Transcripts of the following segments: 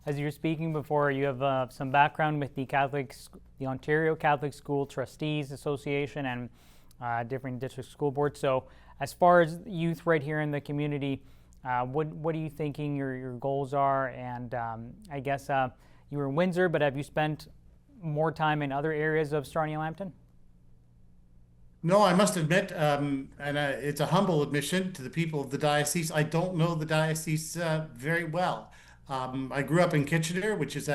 as you were speaking before, you have some background with the Ontario Catholic School Trustees Association and different district school boards. So, as far as youth right here in the community, what are you thinking your goals are? And I guess you were in Windsor, but have you spent more time in other areas of Sarnia Lambton? No, I must admit, and it's a humble admission to the people of the diocese. I don't know the diocese very well. I grew up in Kitchener, which is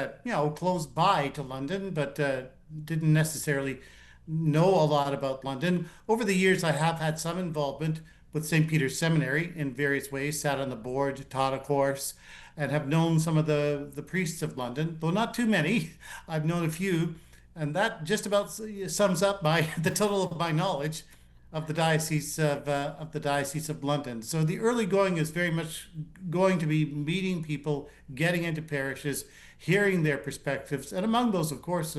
close by to London, but didn't necessarily know a lot about London. Over the years, I have had some involvement with St. Peter's Seminary in various ways, sat on the board, taught a course, and have known some of the priests of London, though not too many. I've known a few. And that just about sums up my the total of my knowledge of the Diocese of London. So the early going is very much going to be meeting people, getting into parishes, hearing their perspectives, and among those, of course,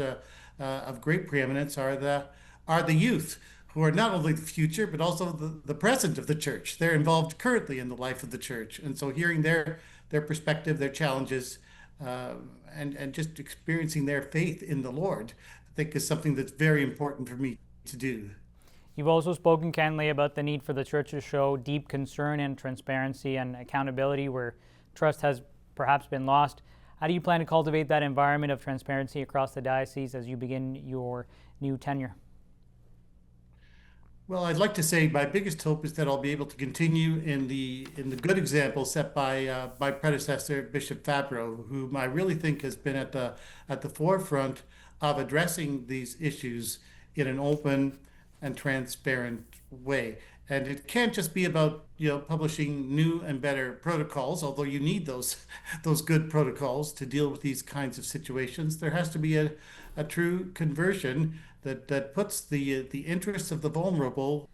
of great preeminence are the youth, who are not only the future but also the present of the church. They're involved currently in the life of the church, and so hearing their perspective, their challenges, uh, and just experiencing their faith in the Lord, I think is something that's very important for me to do. You've also spoken candidly about the need for the church to show deep concern and transparency and accountability where trust has perhaps been lost. How do you plan to cultivate that environment of transparency across the diocese as you begin your new tenure? Well, I'd like to say my biggest hope is that I'll be able to continue in the good example set by my predecessor, Bishop Fabro, whom I really think has been at the forefront of addressing these issues in an open and transparent way. And it can't just be about publishing new and better protocols, although you need those good protocols to deal with these kinds of situations. There has to be a true conversion that puts the interests of the vulnerable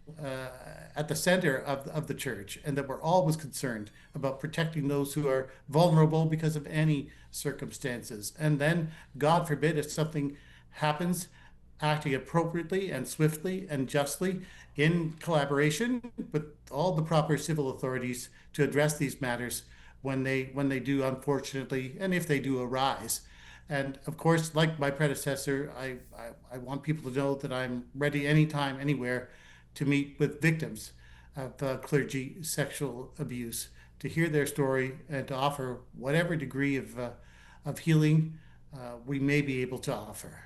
at the center of the church, and that we're always concerned about protecting those who are vulnerable because of any circumstances. And then, God forbid, if something happens, acting appropriately and swiftly and justly in collaboration with all the proper civil authorities to address these matters when they do, unfortunately, and if they do arise. And of course, like my predecessor, I want people to know that I'm ready anytime, anywhere to meet with victims of clergy sexual abuse, to hear their story and to offer whatever degree of healing we may be able to offer.